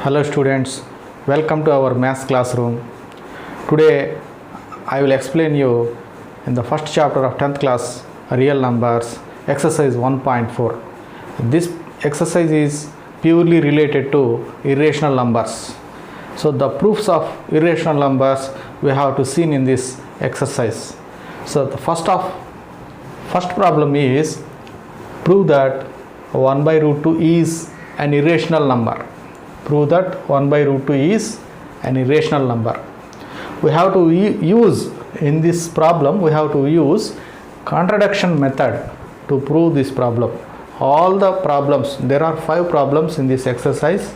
Hello students, welcome to our maths classroom. Today I will explain you in the first chapter of 10th class real numbers exercise 1.4. This exercise is purely related to irrational numbers. So the proofs of irrational numbers we have to see in this exercise. So the first problem is prove that 1 by root 2 is an irrational number. Prove that 1 by root 2 is an irrational number. We have to use in this problem, we have to use contradiction method to prove this problem. All the problems, there are 5 problems in this exercise.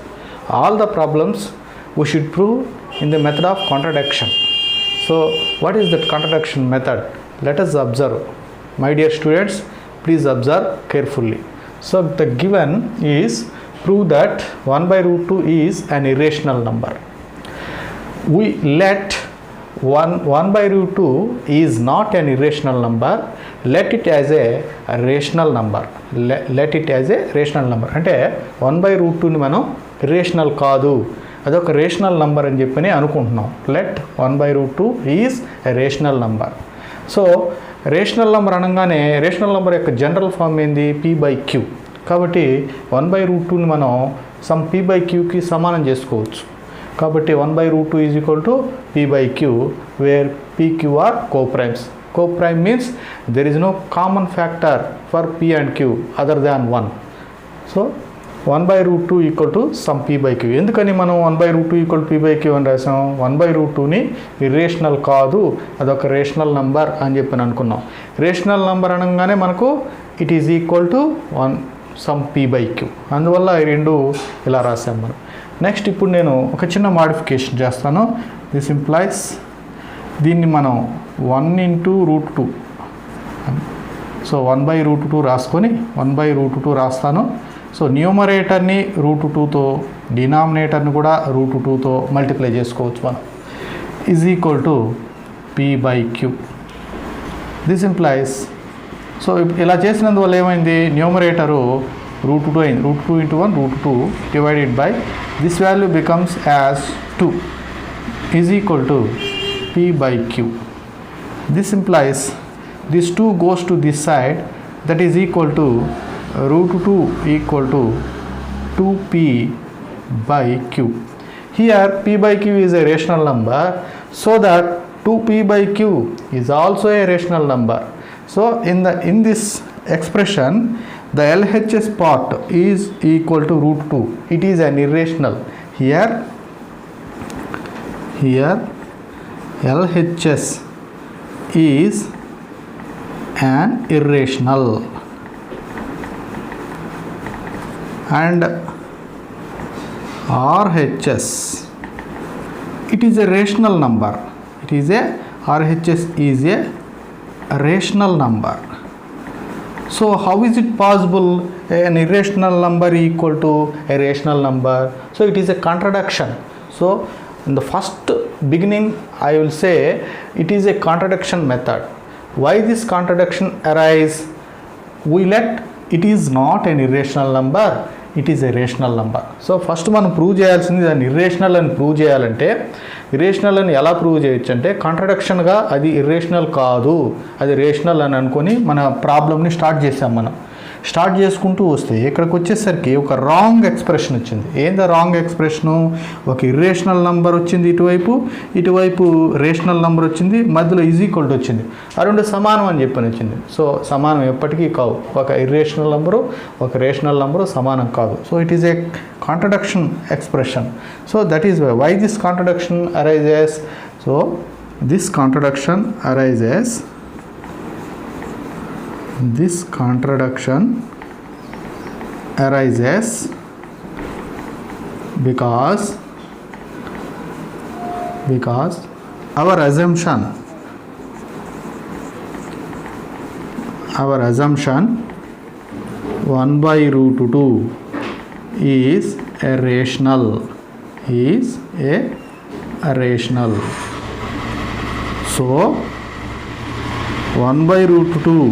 All the problems we should prove in the method of contradiction. So what is that contradiction method? Let us observe. My dear students, please observe carefully. So the given is prove that 1 by root 2 is an irrational number. We let 1 by root 2 is not an irrational number. Let it as a rational number. Let it as a rational number. అంటే 1 by root 2 ని మనం irrational కాదు, అదొక rational number అని చెప్పని అనుకుంటున్నాం. Let 1 by root 2 is a rational number. So rational number అనగానే rational number యొక్క జనరల్ ఫామ్ ఏంది? p by q. కాబట్టి 1 by root 2ని మనం సమ్ p by qకి సమానం చేసుకోవచ్చు. కాబట్టి 1 by root 2 is equal to p by q where p, q are coprimes. Coprime means there is no common factor for p and q other than 1. So 1 by root 2 equal to some p by q. ఎందుకని మనం 1 by root 2 equal to p by q అని రాసాం? 1 by root 2ని irrational కాదు, అదొక rational number అని చెప్పి అనుకున్నాం. రేషనల్ నంబర్ అనగానే మనకు it is equal to 1 some p by q. అందువల్ల ఈ రెండు ఇలా రాసాం మనం. నెక్స్ట్ ఇప్పుడు నేను ఒక చిన్న మాడిఫికేషన్ చేస్తాను. దిస్ ఇంప్లైస్ దీన్ని మనం 1 into root 2. So 1 by root 2 రాసుకొని 1 by root 2 రాస్తాను. సో న్యూమరేటర్ని రూట్ 2తో, డినామినేటర్ని కూడా రూట్ 2తో మల్టిప్లై చేసుకోవచ్చు మనం. Is equal to p by q. This implies, so ఇలా చేసినందువల్ల ఏమైంది? న్యూమరేటరు రూట్ 2 అయింది. Root 2 into 1 root 2 divided by this value becomes as 2 is equal to p by q. This implies this 2 goes to this side, that is equal to root 2 equal to 2p by q. Here p by q is a rational number, so that 2p by q is also a rational number. So in this expression the LHS part is equal to root 2. It is an irrational. Here LHS is an irrational and RHS, it is a rational number. It is a RHS is a rational number. So how is it possible an irrational number equal to a rational number? So it is a contradiction. So in the first beginning I will say it is a contradiction method. Why this contradiction arise? We let it is not an irrational number, it is a rational number. So first మనం prove చేయాల్సింది దాన్ని irrational అని prove చేయాలంటే, irrational అని ఎలా prove చేయొచ్చు అంటే కాంట్రడిక్షన్గా అది ఇర్రేషనల్ కాదు, అది రేషనల్ అని అనుకొని మన ప్రాబ్లమ్ని స్టార్ట్ చేసాం. మనం స్టార్ట్ చేసుకుంటూ వస్తే ఇక్కడికి వచ్చేసరికి ఒక రాంగ్ ఎక్స్ప్రెషన్ వచ్చింది. ఏందా రాంగ్ ఎక్స్ప్రెషను? ఒక ఇర్రేషనల్ నంబర్ వచ్చింది ఇటువైపు రేషనల్ నంబర్ వచ్చింది, మధ్యలో ఈజ్ ఈక్వల్ టు వచ్చింది. ఆ రెండు సమానం అని చెప్పని వచ్చింది. సో సమానం ఎప్పటికీ కావు. ఒక ఇర్రేషనల్ నంబరు ఒక రేషనల్ నంబరు సమానం కాదు. So it is a contradiction expression. So that is why this contradiction arises. So this contradiction arises, this contradiction arises because our assumption 1 by root 2 is a rational, so 1 by root 2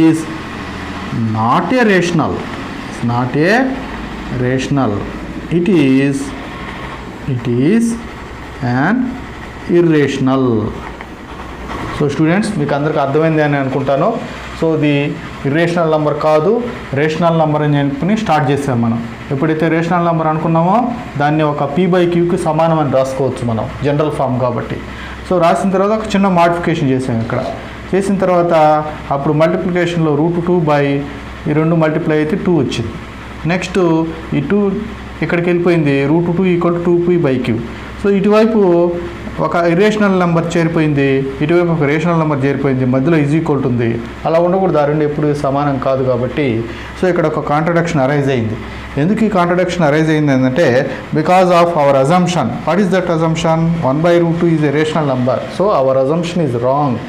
is not a rational. It's not a rational. It is It is an irrational. So students మీకు అందరికి అర్థమైంది అని అనుకుంటాను. So ఇది irrational number కాదు, rational number అని చెప్పి start చేసాం మనం. ఎప్పుడైతే రేషనల్ నెంబర్ అనుకున్నామో దాన్ని ఒక p/qకి సమానం అని రాసుకోవచ్చు మనం, జనరల్ ఫామ్ కాబట్టి. సో రాసిన తర్వాత ఒక చిన్న మాడిఫికేషన్ చేసాం ఇక్కడ. చేసిన తర్వాత అప్పుడు మల్టిప్లికేషన్లో √2 ఈ 2 మల్టిప్లై అయితే 2 వచ్చింది. నెక్స్ట్ ఈ 2 ఇక్కడికి వెళ్ళిపోయింది, √2 = 2p/q. సో ఇటువైపు ఒక ఇర్రేషనల్ నెంబర్ చేరిపోయింది, ఇటువైపు ఒక రేషనల్ నెంబర్ చేరిపోయింది, మధ్యలో ఈక్వల్ ఉంది. అలా ఉండకూడదు, ఆ రెండు ఎప్పుడు సమానం కాదు కాబట్టి. సో ఇక్కడ ఒక కాంట్రడిక్షన్ అరైజ్ అయింది. ఎందుకు ఈ కాంట్రడిక్షన్ అరైజ్ అయింది అంటే because of hour assumption. What is that assumption? 1/√2 is a rational number. So our assumption is wrong.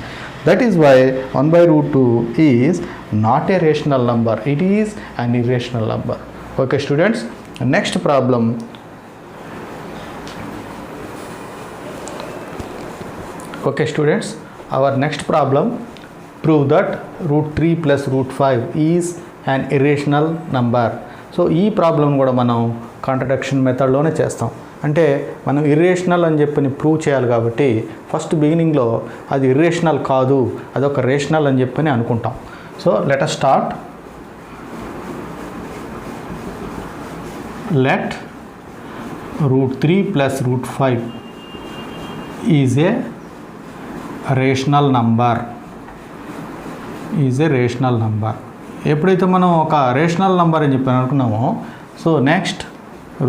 That is why 1/√2 is not a rational number. It is an irrational number. Okay students, next problem. Okay students, our next problem, prove that √3 plus √5 is an irrational number. So ఈ problem కూడా మనం contradiction మెథడ్లోనే చేస్తాం. అంటే మనం irrational అని చెప్పి prove చేయాలి కాబట్టి ఫస్ట్ బిగినింగ్లో అది ఇర్రేషనల్ కాదు, అదొక రేషనల్ అని చెప్పి అనుకుంటాం. So let us start. Let √3 plus √5 is a rational number. ఎప్పుడైతే మనం ఒక రేషనల్ నంబర్ అని చెప్పి అనుకున్నామో, so next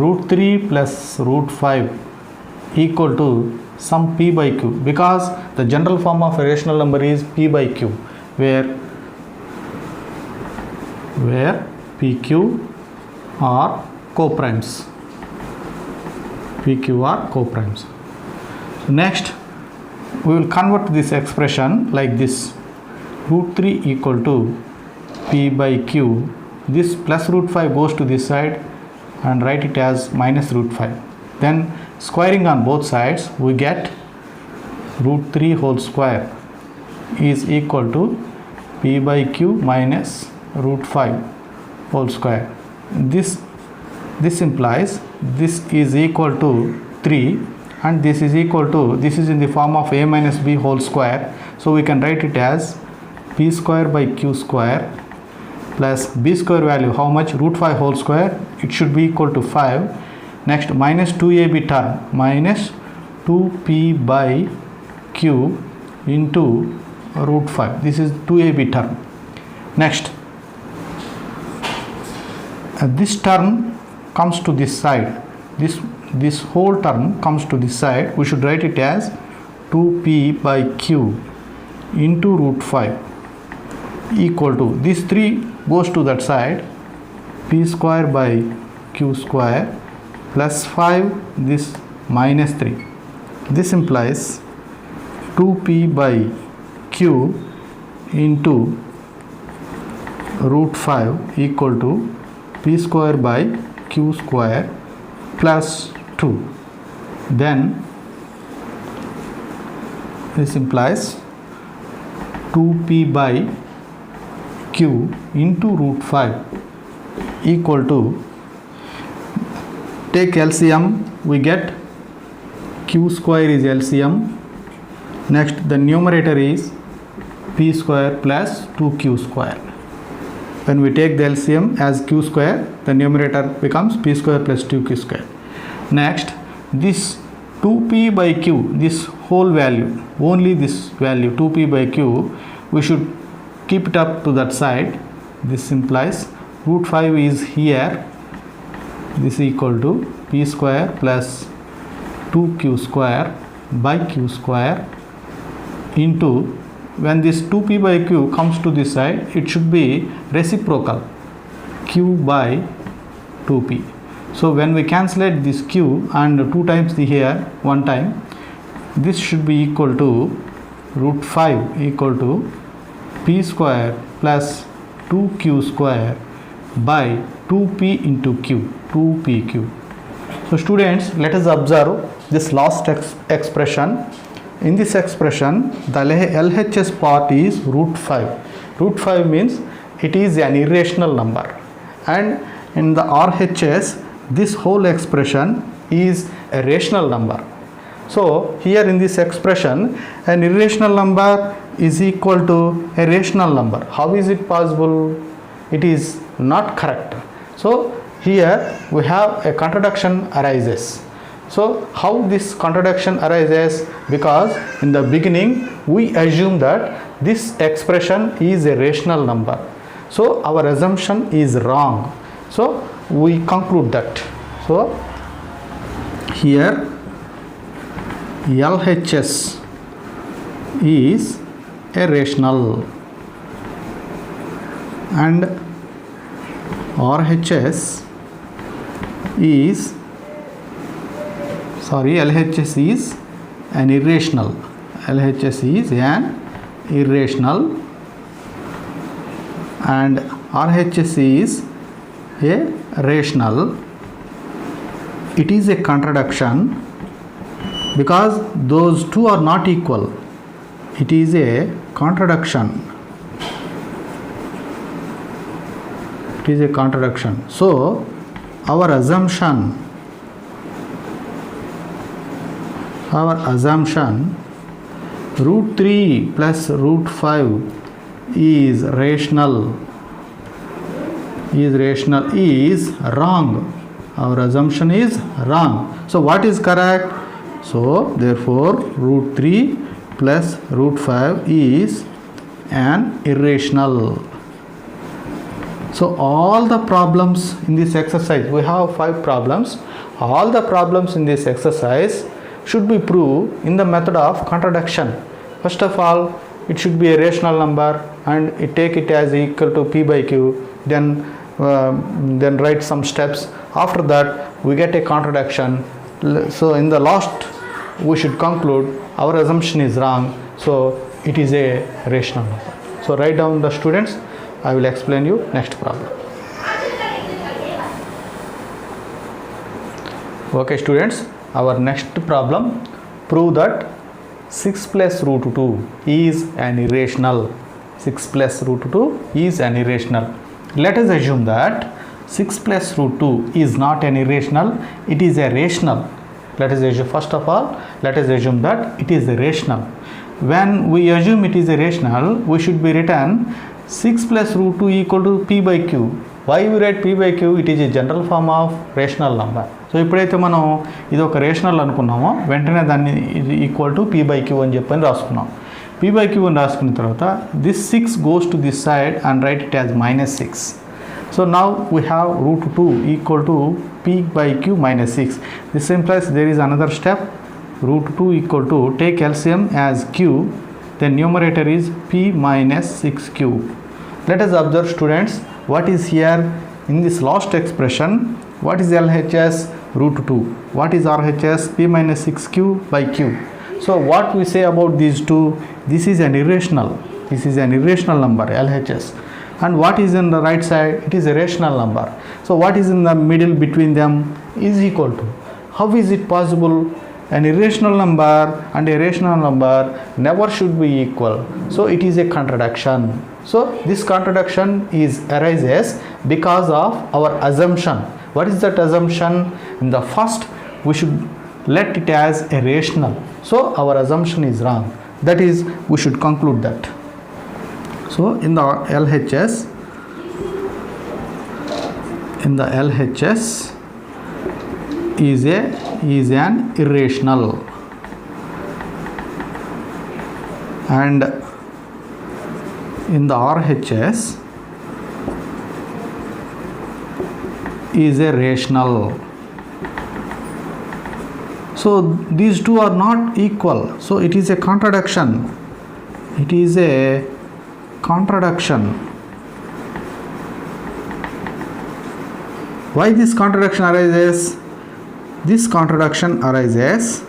√3 plus √5 equal to some p/q, because the general form of a rational number is p/q, where pq are coprimes. Next we will convert this expression like this: √3 equal to p/q. This plus √5 goes to this side and write it as minus √5. Then squaring on both sides, we get √3 whole square is equal to p/q minus √5 whole square. This implies this is equal to 3 and this is equal to, this is in the form of a minus b whole square. So we can write it as p²/q² plus b square value, how much? √5 whole square, it should be equal to 5. Next minus 2ab term, minus 2p/q into √5. This is 2ab term. Next this term comes to this side, this whole term comes to this side. We should write it as 2p/q into √5 equal to, this 3 goes to that side, p²/q² plus 5, this minus 3. This implies 2p/q into √5 equal to p²/q² plus 2. Then this implies 2p/q into √5 equal to, take LCM, we get q² is LCM. Next the numerator is p² plus 2q². When we take the LCM as q², the numerator becomes p² plus 2q². Next this 2p/q, this whole value, only this value 2p/q, we should keep it up to that side. This implies √5 is here, this is equal to p² plus 2q²/q² into, when this 2p/q comes to this side, it should be reciprocal, q/2p. So when we cancellate this q and 2 times the here 1 time, this should be equal to √5 equal to p² plus 2q²/2p into q, 2pq. So students, let us observe this last expression. In this expression, the LHS part is √5. √5 means it is an irrational number, and in the RHS, this whole expression is a rational number. So here in this expression, an irrational number is equal to a rational number. How is it possible? It is not correct. So here we have a contradiction arises. So how this contradiction arises? Because in the beginning we assume that this expression is a rational number. So our assumption is wrong. So we conclude that. So here LHS is a rational and RHS is LHS is an irrational. LHS is an irrational and RHS is a rational. It is a contradiction because those two are not equal. It is a contradiction. It is a contradiction. So our assumption root 3 plus root 5 is rational is wrong. Our assumption is wrong. So what is correct? So therefore root 3 plus root 5 is an irrational. So all the problems in this exercise, we have 5 problems. All the problems in this exercise should be proved in the method of contradiction. First of all, it should be a rational number and take it as equal to P by Q. Then write some steps. After that we get a contradiction. So in the last we should conclude our assumption is wrong. So it is a rational number. So write down the students. I will explain you next problem. Okay students, our next problem, prove that 6 plus root 2 is an irrational. 6 plus root 2 is an irrational. Let us assume that 6 plus root 2 is not an irrational, it is a rational. Let us assume, first of all, let us assume that it is a rational. When we assume it is a rational, we should be written 6 plus root 2 equal to P by Q. Why we write P by Q? It is a general form of rational number. సో ఎప్పుడైతే మనం ఇది ఒక rational అనుకున్నామో వెంటనే దాన్ని equal to P by Q అని చెప్పని రాసుకున్నాం. పీ బై క్యూ అని రాసుకున్న తర్వాత this 6 goes to this side and write it as minus 6. So now we have root 2 equal to P by Q minus 6. This implies there is another step. Root 2 equal to, take LCM as Q, then numerator is P minus 6Q. Let us observe students, what is here in this last expression. What is LHS? Root 2. What is RHS? P minus 6Q by Q. So what we say about these two? This is an irrational. This is an irrational number, LHS. And what is in the right side? It is a rational number. So what is in the middle between them is equal to. How is it possible? An irrational number and a rational number never should be equal. So it is a contradiction. So this contradiction arises because of our assumption. What is that assumption? In the first, we should let it as a rational. So our assumption is wrong. That is, we should conclude that. So in the LHS is an irrational, and in the RHS is a rational. So these two are not equal. So it is a contradiction. It is a contradiction. Why this contradiction arises? This contradiction arises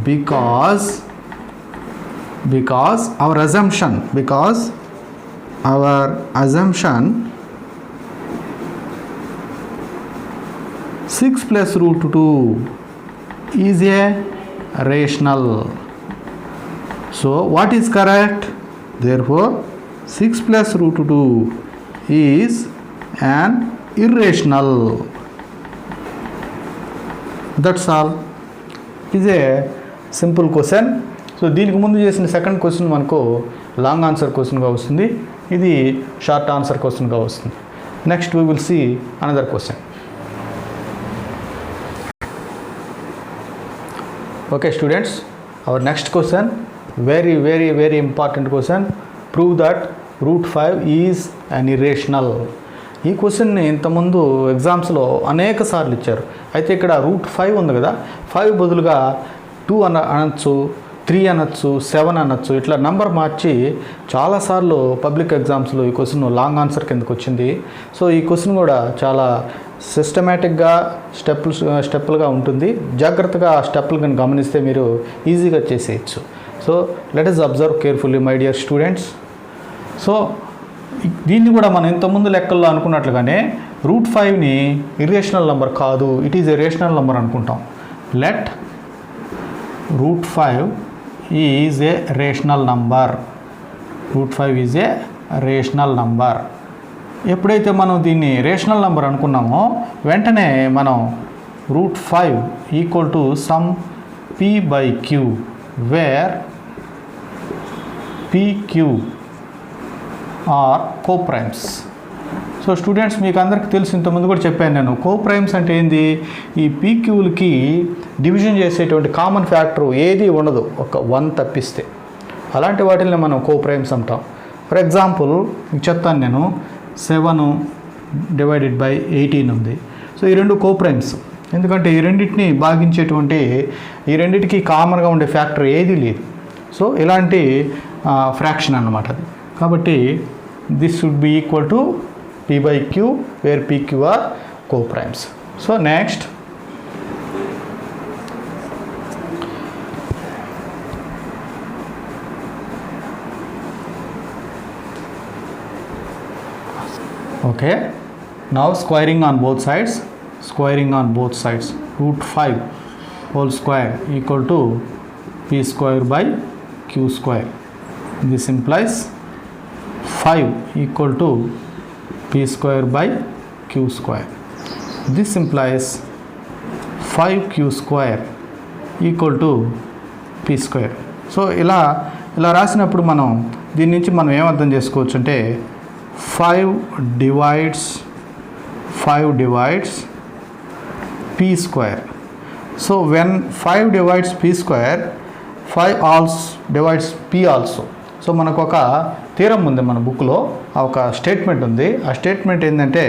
because our assumption 6 plus root 2 is a rational. So what is correct? Therefore 6 plus root 2 is an irrational. That's all. It is a simple question. So దీనికి ముందు చేసిన second question మనకు long answer క్వశ్చన్గా వస్తుంది, ఇది short answer క్వశ్చన్గా వస్తుంది. Next we will see another question. Okay students, our next question very very very important question. Prove that root 5 is an irrational. ఈ క్వశ్చన్ని ఇంతకుముందు ఎగ్జామ్స్లో అనేక సార్లు ఇచ్చారు. అయితే ఇక్కడ రూట్ 5 ఉంది కదా, 5 బదులుగా 2 అనొచ్చు, 3 అనొచ్చు, 7 అనొచ్చు, ఇట్లా నెంబర్ మార్చి చాలాసార్లు పబ్లిక్ ఎగ్జామ్స్లో ఈ క్వశ్చన్ లాంగ్ ఆన్సర్ కిందకు వచ్చింది. సో ఈ క్వశ్చన్ కూడా చాలా సిస్టమేటిక్గా స్టెప్పులుగా ఉంటుంది. జాగ్రత్తగా ఆ స్టెప్పులు కానీ గమనిస్తే మీరు ఈజీగా చేసేయచ్చు. So let us observe carefully my dear students. So దీన్ని కూడా మనం ఇంతకుముందు లెక్కల్లో అనుకున్నట్లుగానే రూట్ 5ని ఇర్రేషనల్ నెంబర్ కాదు, it is a rational number అనుకుంటాం. Let root 5 is a rational number. Root 5 is a rational number. ఎప్పుడైతే మనం దీన్ని రేషనల్ నెంబర్ అనుకున్నామో వెంటనే మనం root 5 equal to some p/q where pq are coprimes. So students, మీకు అందరికీ తెలుసు, ఇంతకుముందు కూడా చెప్పాను నేను, కోప్రైమ్స్ అంటే ఏంది, ఈ పీక్యూలకి డివిజన్ చేసేటువంటి కామన్ ఫ్యాక్టర్ ఏది ఉండదు, ఒక 1 తప్పిస్తే. అలాంటి వాటిని మనం కోప్రైమ్స్ అంటాం. ఫర్ ఎగ్జాంపుల్ మీకు చెప్తాను నేను, 7/18 ఉంది. సో ఈ రెండు కోప్రైమ్స్, ఎందుకంటే ఈ రెండింటిని భాగించేటువంటి, ఈ రెండింటికి కామన్గా ఉండే ఫ్యాక్టర్ ఏది లేదు. సో ఇలాంటి ఫ్రాక్షన్ అన్నమాట అది. కాబట్టి this should be equal to p/q where pq are coprimes. So next okay, now squaring on both sides, root 5 whole square equal to p square by q square. This implies 5 equal to p square by q square. This implies 5q square equal to p square. So ఇలా రాసినప్పుడు మనం దీని నుంచి మనం ఏమర్థం చేసుకోవచ్చు అంటే 5 divides p square. So when 5 divides p square, 5 also divides p also. So మనకు ఒక థీరం ఉంది మన బుక్లో, ఒక స్టేట్మెంట్ ఉంది. ఆ స్టేట్మెంట్ ఏంటంటే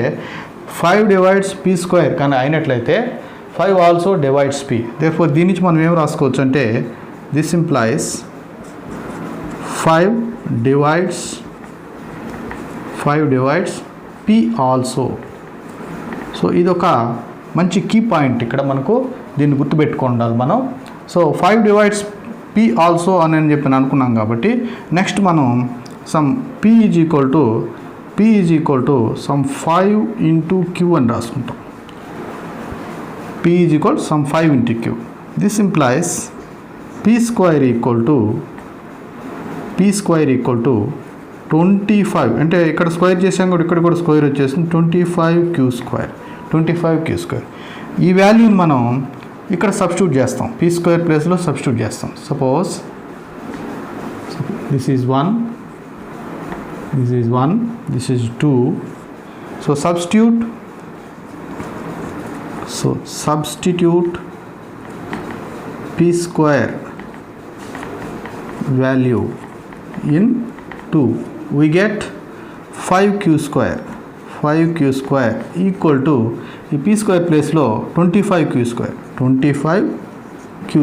5 divides p square కానీ అయినట్లయితే 5 ఆల్సో డివైడ్స్ p. దేర్ఫోర్ దీని నుంచి మనం ఏం రాసుకోవచ్చు అంటే this implies 5 divides p also. So ఇది ఒక మంచి కీ పాయింట్, ఇక్కడ మనకు దీన్ని గుర్తుపెట్టుకోండాలి మనం. సో 5 divides p ఆల్సో అని చెప్పి అనుకున్నాం కాబట్టి నెక్స్ట్ మనం some p is equal to some 5 into q అని రాసుకుంటాం. p is equal some 5 into q. This implies p square equal to 25. అంటే ఇక్కడ స్క్వేర్ చేసాం కూడా, ఇక్కడ కూడా స్క్వేర్ వచ్చేసింది, 25q స్క్వేర్. ఈ వాల్యూని మనం ఇక్కడ సబ్స్టిట్యూట్ చేస్తాం, p స్క్వేర్ ప్లేస్లో సబ్స్టిట్యూట్ చేస్తాం. Suppose this is 1, this is 2. So substitute p square value in 2. We get 5q square equal to ఈ p స్క్వేర్ ప్లేస్లో 25q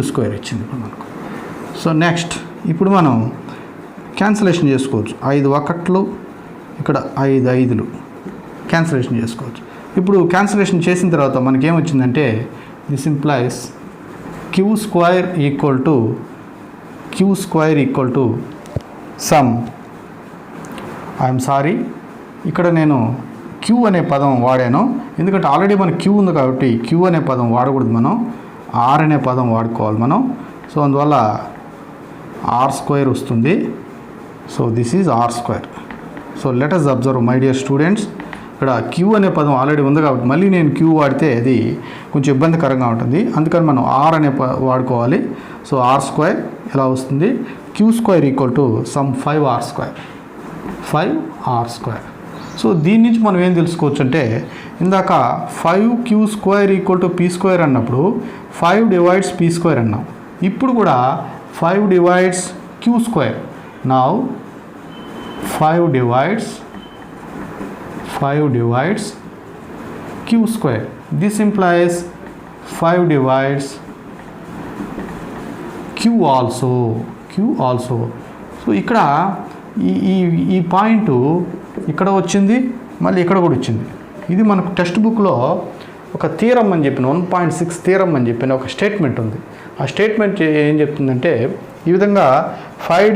స్క్వేర్ ఇచ్చింది మనకు. సో నెక్స్ట్ ఇప్పుడు మనం క్యాన్సిలేషన్ చేసుకోవచ్చు. 5 1లు, ఇక్కడ 5 5లు క్యాన్సిలేషన్ చేసుకోవచ్చు. ఇప్పుడు క్యాన్సిలేషన్ చేసిన తర్వాత మనకేమొచ్చిందంటే this implies q square equal to some, I'm sorry, ఇక్కడ నేను q అనే పదం వాడాను, ఎందుకంటే ఆల్రెడీ మన q ఉంది కాబట్టి q అనే పదం వాడకూడదు, మనం r అనే పదం వాడుకోవాలి మనం. సో అందువల్ల r స్క్వేర్ వస్తుంది. So this is r square. So let us observe my dear students. ఇక్కడ క్యూ అనే పదం ఆల్రెడీ ఉంది కాబట్టి మళ్ళీ నేను క్యూ వాడితే అది కొంచెం ఇబ్బందికరంగా ఉంటుంది. అందుకని మనం ఆర్ అనే వాడుకోవాలి. సో ఆర్ స్క్వేర్ ఎలా వస్తుంది, q square equal to some 5r square, 5r square. So దీని నుంచి మనం ఏం తెలుసుకోవచ్చు అంటే, ఇందాక 5q square equal to p square అన్నప్పుడు 5 డివైడ్స్ పీ స్క్వేర్ అన్నాం. ఇప్పుడు కూడా 5 divides q square. Now 5 divides q square. This implies 5 divides q also. So ఇక్కడ ఈ పాయింట్ ఇక్కడ వచ్చింది, మళ్ళీ ఇక్కడ కూడా వచ్చింది. ఇది మనకు టెక్స్ట్ బుక్లో ఒక థీరం అని చెప్పిన 1.6 థీరం అని చెప్పిన ఒక స్టేట్మెంట్ ఉంది. ఆ స్టేట్మెంట్ ఏం చెప్తుందంటే, ఈ విధంగా 5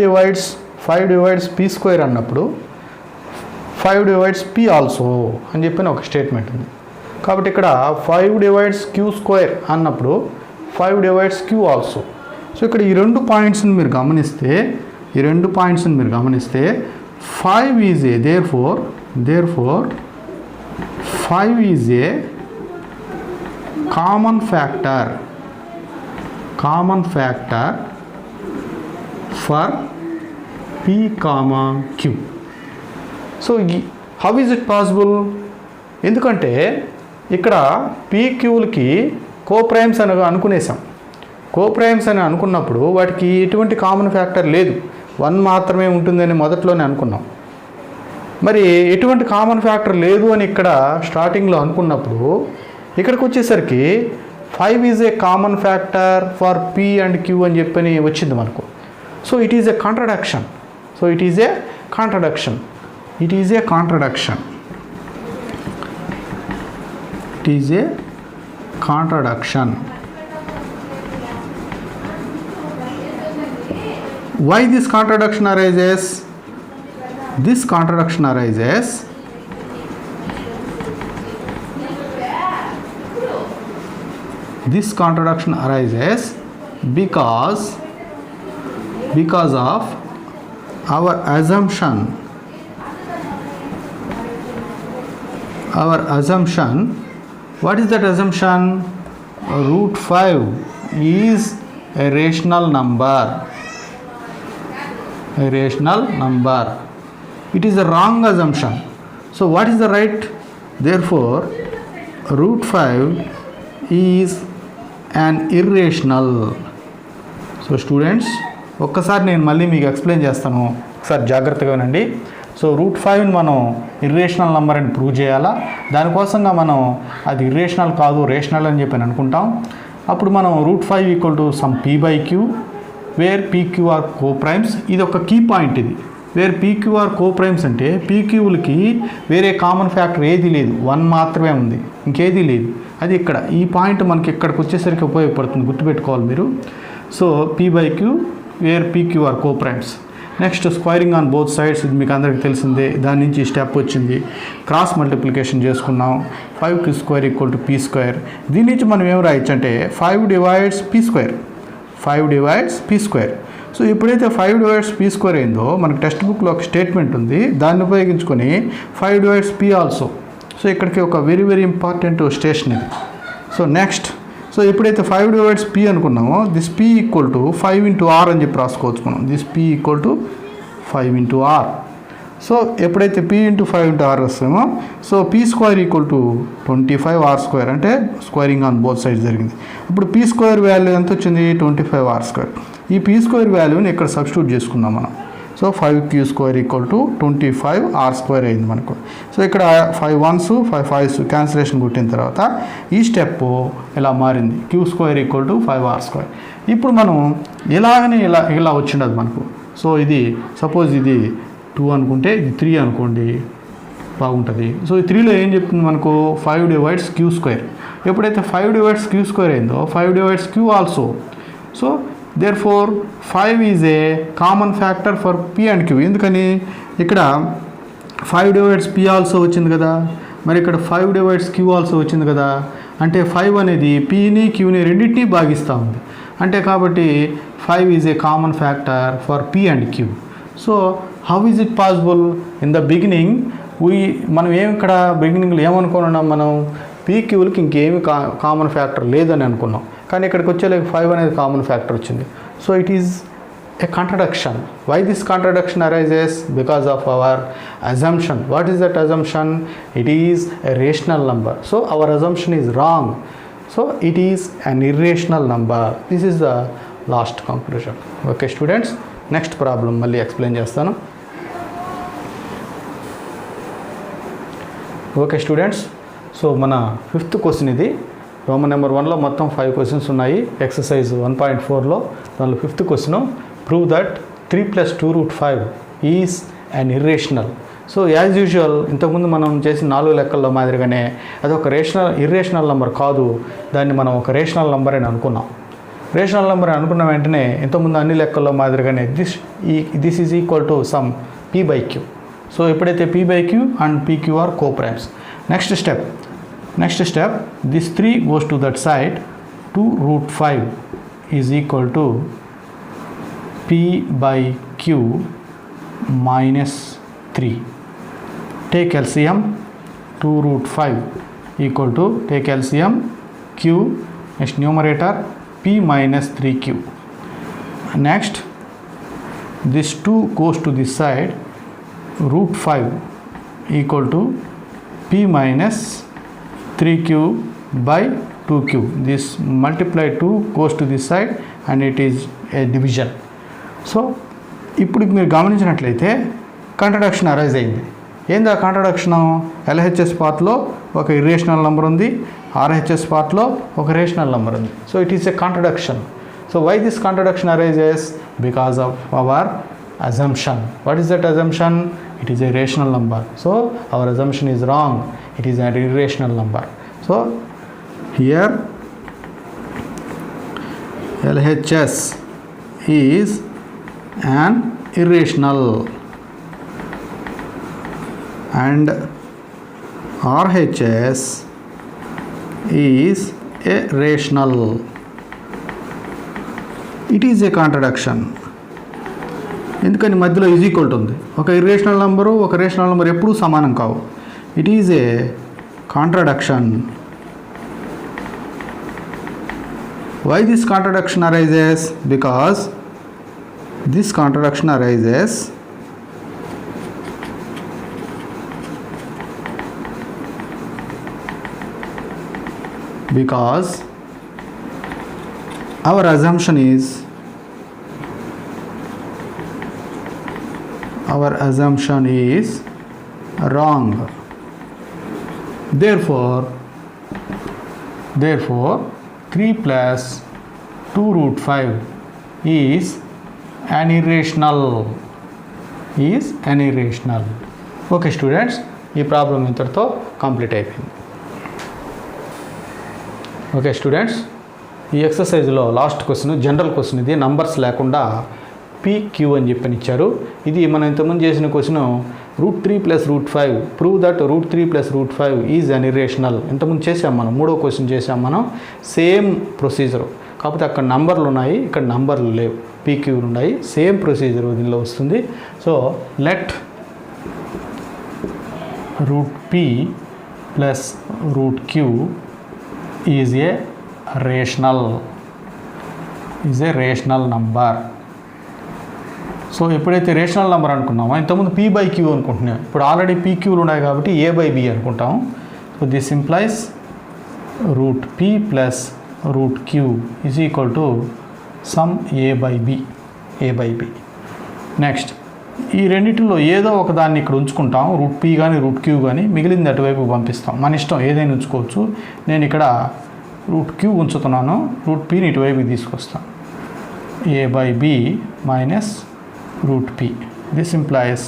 డివైడ్స్ పీ స్క్వేర్ అన్నప్పుడు 5 డివైడ్స్ పీ ఆల్సో అని చెప్పిన ఒక స్టేట్మెంట్ ఉంది. కాబట్టి ఇక్కడ 5 డివైడ్స్ క్యూ స్క్వేర్ అన్నప్పుడు 5 డివైడ్స్ క్యూ ఆల్సో. సో ఇక్కడ ఈ రెండు పాయింట్స్ని మీరు గమనిస్తే 5 is a therefore 5 is a common factor for p comma q. So how is it possible? ఎందుకంటే ఇక్కడ పీక్యూలకి కోప్రైమ్స్ అని అనుకునేసాం. కోప్రైమ్స్ అని అనుకున్నప్పుడు వాటికి ఎటువంటి కామన్ ఫ్యాక్టర్ లేదు, 1 మాత్రమే ఉంటుందని మొదట్లోనే అనుకున్నాం. మరి ఎటువంటి కామన్ ఫ్యాక్టర్ లేదు అని ఇక్కడ స్టార్టింగ్లో అనుకున్నప్పుడు ఇక్కడికి వచ్చేసరికి 5 is a common factor for p and q అని చెప్పని వచ్చింది మనకు. So it is a contradiction. Why this contradiction arises? This contradiction arises because of our assumption. What is that assumption? Root 5 is a rational number. It is a wrong assumption. So what is the right? Therefore root 5 is an irrational. So students, ఒక్కసారి నేను మళ్ళీ మీకు explain చేస్తాను, ఒకసారి జాగ్రత్తగా వినండి. So root 5ని మనం ఇర్రేషనల్ నెంబర్ అని ప్రూవ్ చేయాలా. దానికోసంగా మనం అది ఇర్రేషనల్ కాదు రేషనల్ అని చెప్పి అనుకుంటాం. అప్పుడు మనం root 5 equal to some p by q where pq are coprimes. ఇది ఒక కీ పాయింట్. ఇది where pq are coprimes అంటే పీక్యూలకి వేరే కామన్ ఫ్యాక్టర్ ఏది లేదు, 1 మాత్రమే ఉంది, ఇంకేదీ లేదు. అది ఇక్కడ ఈ పాయింట్ మనకి ఇక్కడికి వచ్చేసరికి ఉపయోగపడుతుంది, గుర్తుపెట్టుకోవాలి మీరు. So p by q where pq are coprimes. Next squaring on both sides, ఇది మీకు అందరికీ తెలిసిందే. దాని నుంచి స్టెప్ వచ్చింది, క్రాస్ మల్టిప్లికేషన్ చేసుకున్నాం. 5q square equal to p square. దీని నుంచి మనం ఏం రాయొచ్చు అంటే 5 డివైడ్స్ పీ స్క్వేర్. సో ఎప్పుడైతే 5 డివైడ్స్ పీ స్క్వేర్ అయిందో మనకు టెక్స్ట్ బుక్లో ఒక స్టేట్మెంట్ ఉంది, దాన్ని ఉపయోగించుకొని 5 డివైడ్స్ పీ ఆల్సో. సో ఇక్కడికి ఒక వెరీ వెరీ ఇంపార్టెంట్ స్టేషన్ ఇది. సో నెక్స్ట్, సో ఎప్పుడైతే 5 డివైడ్స్ పీ అనుకున్నామో this p equal to 5 into r అని చెప్పి రాసుకోవచ్చు మనం. This p equal to 5 into r. So ఎప్పుడైతే పీ ఇంటూ 5 ఇంటూ ఆర్ వస్తామో so p square equal to 25r square, అంటే స్క్వేరింగ్ ఆన్ బోత్ సైడ్స్ జరిగింది. ఇప్పుడు పీ స్క్వేర్ వాల్యూ ఎంత వచ్చింది, 25r స్క్వేర్. ఈ పీ స్క్వేర్ వాల్యూని ఇక్కడ సబ్స్టిట్యూట్ చేసుకున్నాం మనం. So 5q square equal to 25r square అయింది మనకు. సో ఇక్కడ 5 1s 5 5s క్యాన్సిలేషన్ కొట్టిన తర్వాత ఈ స్టెప్ ఇలా మారింది, q square equal to 5r square. ఇప్పుడు మనం ఇలాగనే ఇలా వచ్చిండదు మనకు. సో ఇది సపోజ్ ఇది 2 అనుకుంటే ఇది 3 అనుకోండి, బాగుంటుంది. సో ఈ 3లో ఏం చెప్తుంది మనకు, 5 డివైడ్స్ q స్క్వేర్. ఎప్పుడైతే 5 డివైడ్స్ q స్క్వేర్ అయిందో 5 divides q also. So therefore 5 is a common factor for p and q. ఎందుకని ఇక్కడ 5 డివైడ్స్ p ఆల్సో వచ్చింది కదా, మరి ఇక్కడ 5 డివైడ్స్ q ఆల్సో వచ్చింది కదా, అంటే 5 అనేది pని qని రెండింటినీ భాగిస్తూ ఉంది. అంటే కాబట్టి 5 is a common factor for p and q. So how is it possible? In the beginning మనం ఇక్కడ బిగినింగ్లో ఏమనుకున్నాం, మనం పీక్యూలకి ఇంకేమి కామన్ ఫ్యాక్టర్ లేదని అనుకున్నాం, కానీ ఇక్కడికి వచ్చేలాగా 5 అనేది కామన్ ఫ్యాక్టర్ వచ్చింది. So it is a contradiction. Why this contradiction arises? Because of our assumption. What is that assumption? It is a rational number. So our assumption is wrong. So it is an irrational number. This is the last conclusion. Okay students, next problem malli explain chestanu. Okay students, so mana 5th question idi. Roman number 1 లో మొత్తం 5 questions ఉన్నాయి. Exercise 1.4 లో దానిలో 5th question, prove that 3 plus 2 root 5 is an irrational. So as usual ఇంతకుముందు మనం చేసిన 4 లెక్కల్లో మాదిరిగానే అది ఒక ఇర్రేషనల్ నెంబర్ కాదు, దాన్ని మనం ఒక రేషనల్ నెంబర్ అని అనుకున్నాం. రేషనల్ నెంబర్ అని అనుకున్న వెంటనే ఇంతకుముందు అన్ని లెక్కల్లో మాదిరిగానే this is equal to some p/q. So ఎప్పుడైతే p/q and pq are coprimes, next step this 3 goes to that side, 2 root 5 is equal to p/q minus 3. Take LCM, 2 root 5 equal to, take LCM, q, next numerator p minus 3q. Next this 2 goes to this side, root 5 equal to p minus 3q by 2q. This multiply 2 goes to this side and it is a division. So ఇప్పుడు మీరు గమనించినట్లయితే contradiction arise అయింది. ఏంది ఆ contradiction? LHS పార్ట్లో ఒక irrational number ఉంది, RHS పార్ట్లో ఒక రేషనల్ నెంబర్ ఉంది. So it is a contradiction. So why this contradiction arises? Because of our assumption. What is that assumption? It is a rational number. So our assumption is wrong. It is an irrational number. So here LHS is an irrational and RHS is a rational. It is a contradiction. ఎందుకని మధ్యలో is equal to ఉంది. ఒక irrational number ఒక rational number ఎప్పుడూ సమానం కావు. It is a contradiction. Why this contradiction arises? Because this contradiction arises because our assumption is wrong. Therefore 3 plus 2 root 5 is an irrational. Okay students, ఈ problem ఇంతటితో complete అయిపోయింది. Okay students, ఈ ఎక్సర్సైజ్లో last question general question. ఇది numbers లేకుండా PQ అని చెప్పని ఇచ్చారు. ఇది మనం ఇంతకుముందు చేసిన question √3 + √5 prove that √3 + √5 is an irrational. ఇంతకుముందు చేసాం మనం, 3వ క్వశ్చన్ చేసాం మనం. సేమ్ ప్రొసీజర్, కాకపోతే అక్కడ నంబర్లు ఉన్నాయి, ఇక్కడ నంబర్లు లేవు, PQలు ఉన్నాయి. సేమ్ ప్రొసీజర్ దీనిలో వస్తుంది. So let √P + √Q is a rational number. So ఎప్పుడైతే రేషనల్ నెంబర్ అనుకున్నామో, ఇంతకుముందు p/q అనుకుంటున్నాం, ఇప్పుడు ఆల్రెడీ PQలు ఉన్నాయి కాబట్టి a/b అనుకుంటాం. So this implies √P + √Q is equal to some a/b. Next ఈ రెండింటిలో ఏదో ఒక దాన్ని ఇక్కడ ఉంచుకుంటాం, √P కానీ √Q కానీ, మిగిలింది అటువైపు పంపిస్తాం. మన ఇష్టం, ఏదైనా ఉంచుకోవచ్చు. నేను ఇక్కడ √Q ఉంచుతున్నాను, √Pని ఇటువైపుకి తీసుకొస్తాను. a/b minus √P. This implies,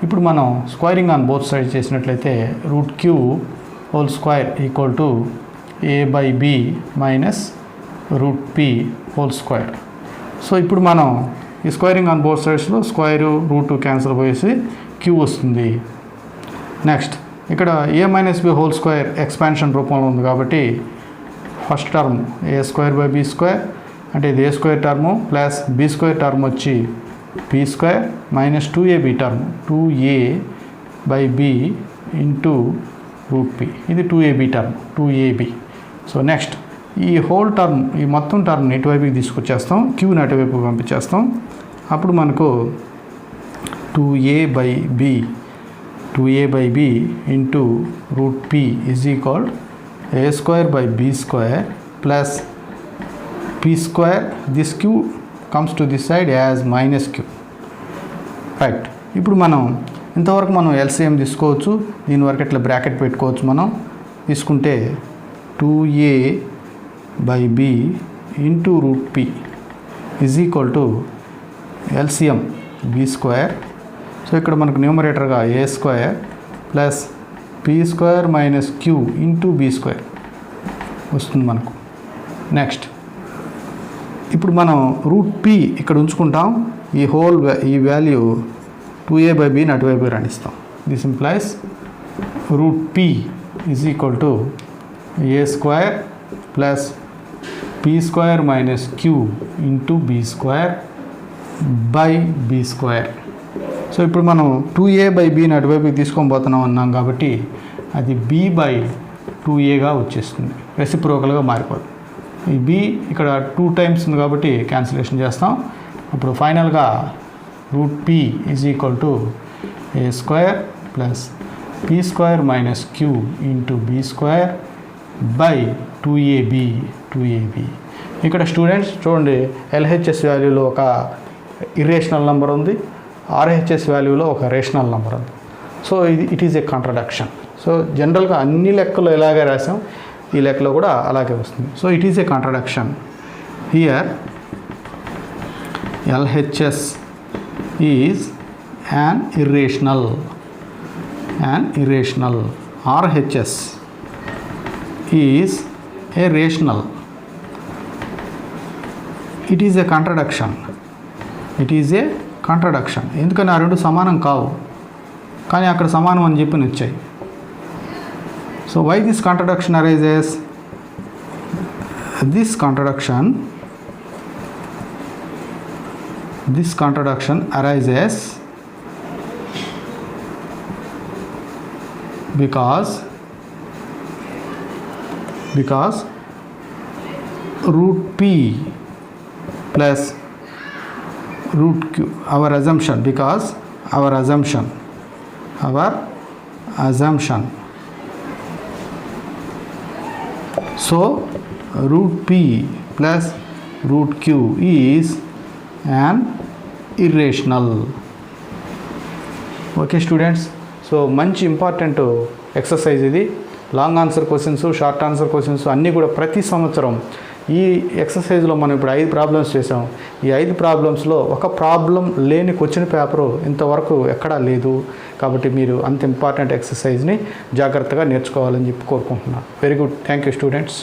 ఇప్పుడు మనం స్క్వైరింగ్ ఆన్ బోత్ సైడ్ చేసినట్లయితే √Q² equal to a/b minus √P². So ఇప్పుడు మనం ఈ స్క్వైరింగ్ ఆన్ బోత్ సైడ్స్లో స్క్వైరు √2 క్యాన్సిల్ పోయేసి Q వస్తుంది. నెక్స్ట్ ఇక్కడ a-b² ఎక్స్పాన్షన్ రూపంలో ఉంది కాబట్టి ఫస్ట్ టర్మ్ a² / b² అంటే ఇది a² term plus b² term వచ్చి p square minus 2ab term 2a by b into root p. ఇది 2ab term 2ab. So next ఈ హోల్ టర్మ్ ఈ మొత్తం టర్మ్ని ఇటువైపుకి తీసుకొచ్చేస్తాం, క్యూని అటువైపు పంపించేస్తాం. అప్పుడు మనకు 2a by b into root p is equal a square by b square plus p square. This q comes to this side as minus q. Right. ఇప్పుడు మనం ఇంతవరకు మనం ఎల్సిఎం తీసుకోవచ్చు, దీని వరకు ఇట్లా బ్రాకెట్ పెట్టుకోవచ్చు. మనం తీసుకుంటే 2a by b into root p is equal to LCM b square. So ఇక్కడ మనకు న్యూమరేటర్గా a square plus p square minus q into b square వస్తుంది మనకు. నెక్స్ట్ ఇప్పుడు మనం రూట్ p ఇక్కడ ఉంచుకుంటాం, ఈ వాల్యూ 2a by b అటువైపు రాణిస్తాం. దిస్ ఇంప్లైస్ రూట్ p is equal to a square plus p square minus q into b square by b square. So ఇప్పుడు మనం 2a by bని అటువైపుకి తీసుకొని పోతున్నాం అన్నాం కాబట్టి అది b by 2aగా వచ్చేస్తుంది, రెసిప్రోకల్గా మారిపోతుంది. ఈ b ఇక్కడ 2 టైమ్స్ ఉంది కాబట్టి క్యాన్సిలేషన్ చేస్తాం. అప్పుడు ఫైనల్గా root p is equal to a square plus p square minus q into b square by 2ab. ఇక్కడ స్టూడెంట్స్ చూడండి, ఎల్హెచ్ఎస్ వాల్యూలో ఒక ఇర్రేషనల్ నెంబర్ ఉంది, ఆర్హెచ్ఎస్ వాల్యూలో ఒక రేషనల్ నెంబర్ ఉంది. So it is a contradiction. So జనరల్గా అన్ని లెక్కలు ఎలాగే రాసాం, ఈ లెక్కలో కూడా అలాగే వస్తుంది. So it is a contradiction. Here LHS is an irrational, RHS is a rational. It is a contradiction. ఎందుకని ఆ రెండు సమానం కావు, కానీ అక్కడ సమానం అని చెప్పి వచ్చాయి. So why this contradiction arises? This contradiction arises because root p plus root q, our assumption, so root p plus root q is an irrational. Okay students, so మంచి ఇంపార్టెంట్ ఎక్సర్సైజ్ ఇది. Long answer questions, short answer questions అన్నీ కూడా ప్రతి సంవత్సరం ఈ ఎక్సర్సైజ్లో మనం ఇప్పుడు 5 problems చేసాం. ఈ 5 ప్రాబ్లమ్స్లో ఒక ప్రాబ్లం లేని క్వశ్చన్ పేపరు ఇంతవరకు ఎక్కడా లేదు. కాబట్టి మీరు అంత ఇంపార్టెంట్ ఎక్సర్సైజ్ని జాగ్రత్తగా నేర్చుకోవాలని చెప్పి కోరుకుంటున్నాను. Very good, thank you students.